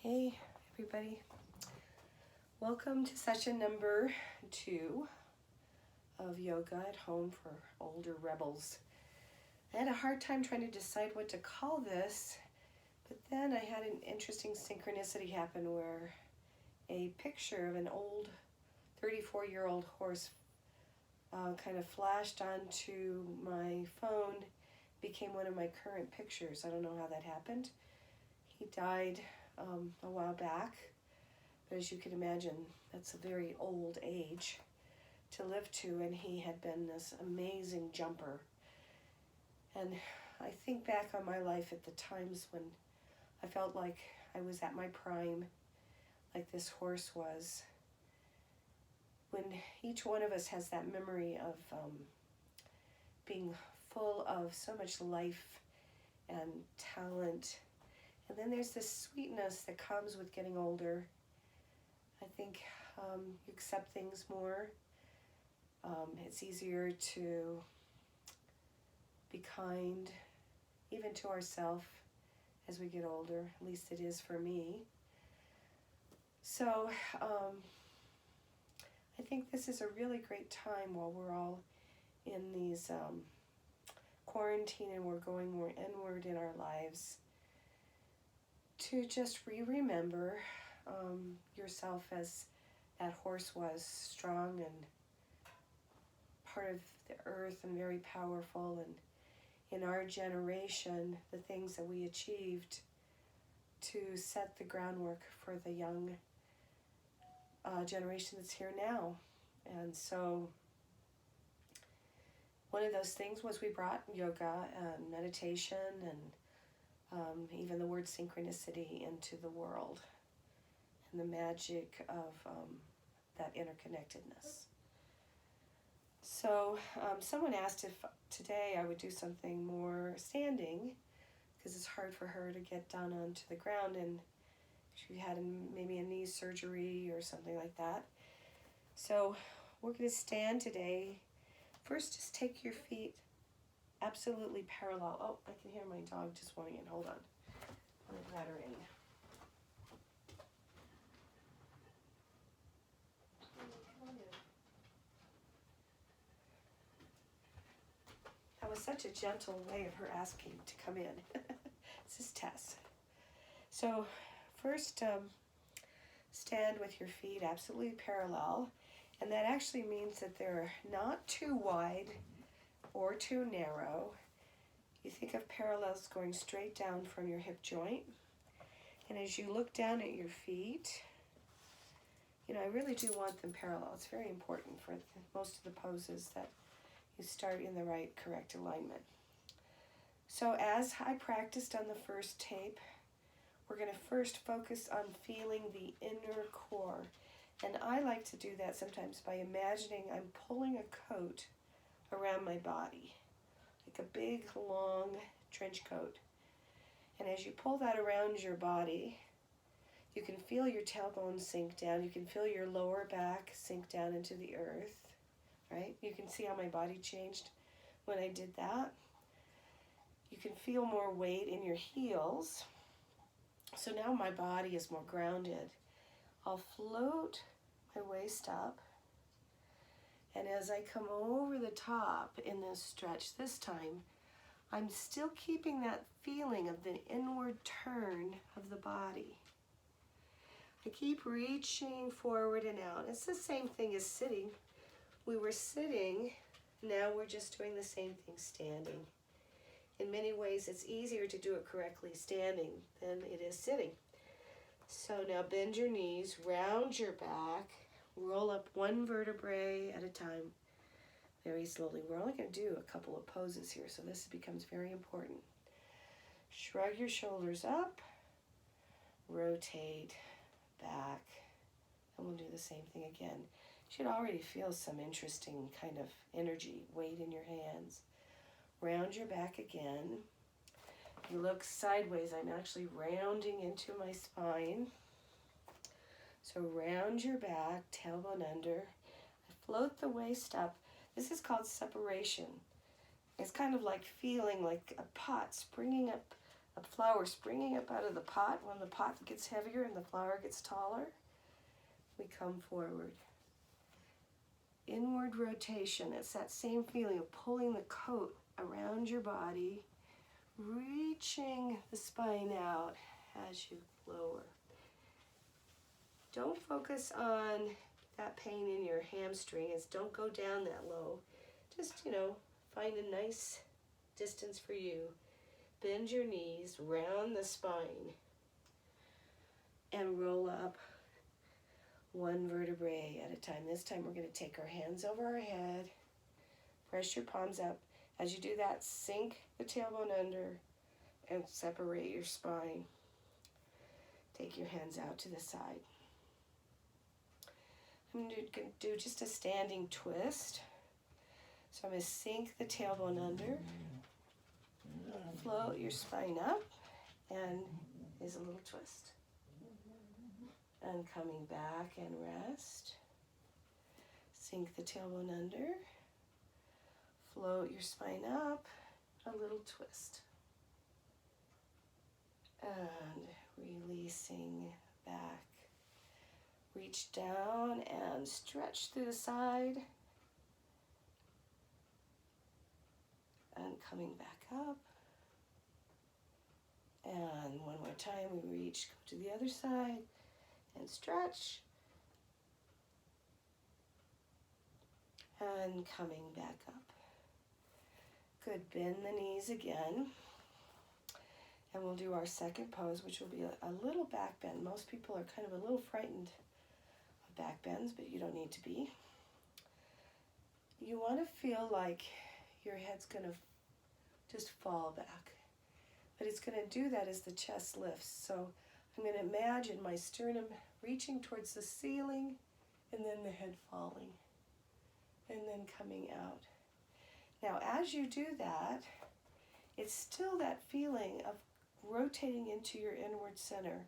Hey everybody, welcome to session number 2 of Yoga at Home for Older Rebels. I had a hard time trying to decide what to call this, but then I had an interesting synchronicity happen where a picture of an old 34-year-old horse kind of flashed onto my phone, became one of my current pictures. I don't know how that happened. He died a while back, but as you can imagine, that's a very old age to live to, and he had been this amazing jumper. And I think back on my life at the times when I felt like I was at my prime, like this horse was. When each one of us has that memory of being full of so much life and talent. And then there's this sweetness that comes with getting older. I think you accept things more. It's easier to be kind, even to ourselves, as we get older. At least it is for me. So I think this is a really great time while we're all in these quarantine and we're going more inward in our lives, to just remember yourself as that horse was, strong and part of the earth and very powerful, and in our generation, the things that we achieved to set the groundwork for the young generation that's here now. And so one of those things was we brought yoga and meditation and even the word synchronicity into the world, and the magic of that interconnectedness. So someone asked if today I would do something more standing, because it's hard for her to get down onto the ground, and she had maybe a knee surgery or something like that. So we're going to stand today. First, just take your feet absolutely parallel. Oh, I can hear my dog just wanting in. Hold on. I'm going to let her in. Come on in. That was such a gentle way of her asking to come in. This is Tess. So first, stand with your feet absolutely parallel. And that actually means that they're not too wide or too narrow. You think of parallels going straight down from your hip joint. And as you look down at your feet, I really do want them parallel. It's very important for most of the poses that you start in the right, correct alignment. So as I practiced on the first tape, we're going to first focus on feeling the inner core. And I like to do that sometimes by imagining I'm pulling a coat around my body, like a big, long trench coat. And as you pull that around your body, you can feel your tailbone sink down. You can feel your lower back sink down into the earth, right? You can see how my body changed when I did that. You can feel more weight in your heels. So now my body is more grounded. I'll float my waist up. And as I come over the top in this stretch this time, I'm still keeping that feeling of the inward turn of the body. I keep reaching forward and out. It's the same thing as sitting. We were sitting, now we're just doing the same thing standing. In many ways, it's easier to do it correctly standing than it is sitting. So now bend your knees, round your back, roll up one vertebrae at a time, very slowly. We're only going to do a couple of poses here, so this becomes very important. Shrug your shoulders up, rotate back, and we'll do the same thing again. You should already feel some interesting kind of energy, weight in your hands. Round your back again. You look sideways. I'm actually rounding into my spine. So round your back, tailbone under. I float the waist up. This is called separation. It's kind of like feeling like a pot springing up a flower springing up out of the pot. When the pot gets heavier and the flower gets taller, we come forward. Inward rotation. It's that same feeling of pulling the coat around your body, reaching the spine out as you lower. Don't focus on that pain in your hamstrings. Don't go down that low. Just, find a nice distance for you. Bend your knees, round the spine, and roll up one vertebrae at a time. This time we're going to take our hands over our head, press your palms up. As you do that, sink the tailbone under and separate your spine. Take your hands out to the side. I'm going to do just a standing twist. So I'm going to sink the tailbone under, float your spine up, and is a little twist. And coming back and rest. Sink the tailbone under, float your spine up, a little twist. And releasing back. Reach down and stretch through the side. And coming back up. And one more time, we reach, go to the other side and stretch. And coming back up. Good, bend the knees again. And we'll do our second pose, which will be a little back bend. Most people are kind of a little frightened of back bends, but you don't need to be. You want to feel like your head's going to just fall back. But it's going to do that as the chest lifts. So I'm going to imagine my sternum reaching towards the ceiling and then the head falling and then coming out. Now, as you do that, it's still that feeling of rotating into your inward center.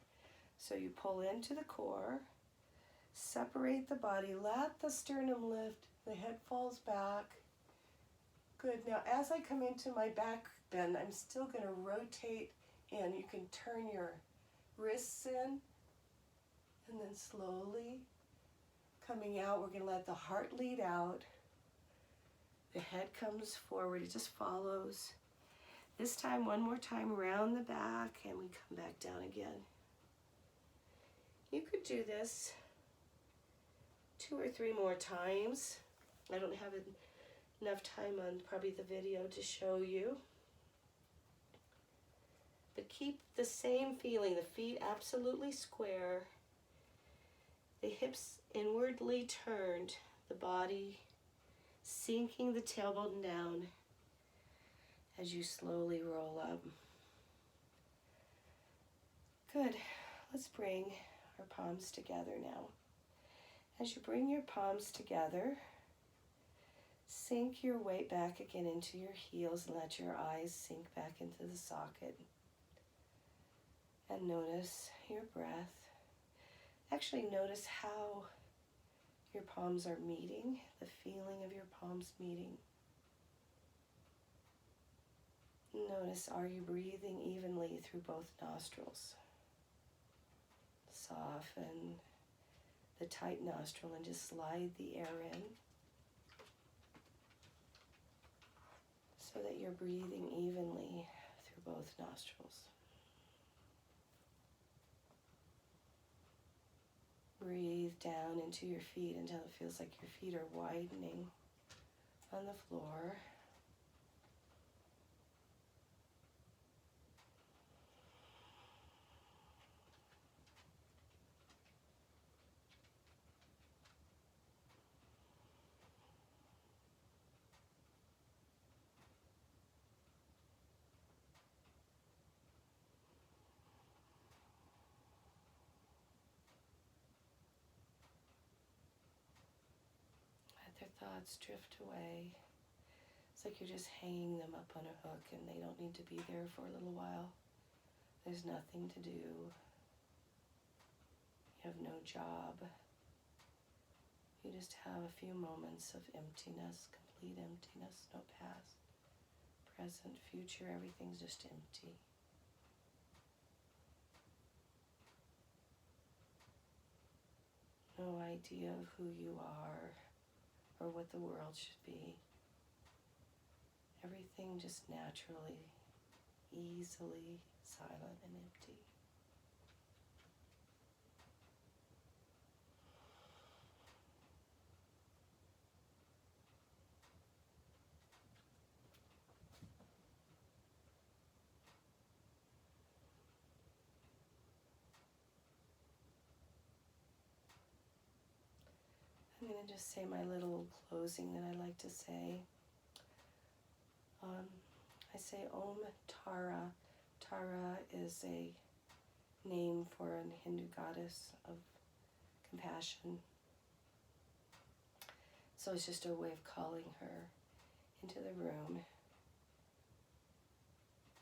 So you pull into the core, separate the body, let the sternum lift, the head falls back. Good. Now, as I come into my back bend, I'm still going to rotate in. You can turn your wrists in, and then slowly coming out, we're going to let the heart lead out. The head comes forward, it just follows. This time, one more time, round the back, and we come back down again. You could do this 2 or 3 more times. I don't have enough time on probably the video to show you. But keep the same feeling, the feet absolutely square, the hips inwardly turned, the body sinking the tailbone down as you slowly roll up. Good. Let's bring our palms together now. As you bring your palms together, sink your weight back again into your heels and let your eyes sink back into the socket. And notice your breath. Actually notice how your palms are meeting, the feeling of your palms meeting. Notice, are you breathing evenly through both nostrils? Soften the tight nostril and just slide the air in so that you're breathing evenly through both nostrils. Breathe down into your feet until it feels like your feet are widening on the floor. Thoughts drift away. It's like you're just hanging them up on a hook and they don't need to be there for a little while. There's nothing to do. You have no job. You just have a few moments of emptiness, complete emptiness, no past, present, future, everything's just empty. idea of who you are or what the world should be. Everything just naturally, easily silent and empty. I'm going to just say my little closing that I like to say. I say Om Tara. Tara is a name for a Hindu goddess of compassion. So it's just a way of calling her into the room.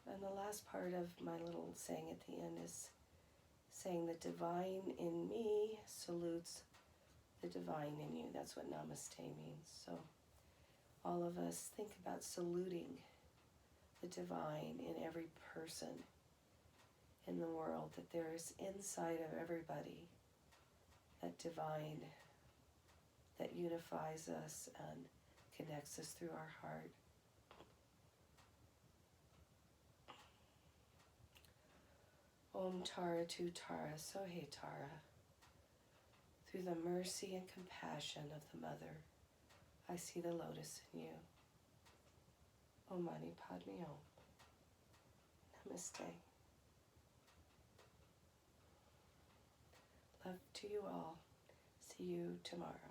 And the last part of my little saying at the end is saying the divine in me salutes the divine in you. That's what Namaste means. So all of us think about saluting the divine in every person in the world, that there is inside of everybody that divine that unifies us and connects us through our heart. Om Tara Tu Tara Sohe Tara. Through the mercy and compassion of the Mother, I see the lotus in you. Om Mani Padme Hum. Namaste. Love to you all. See you tomorrow.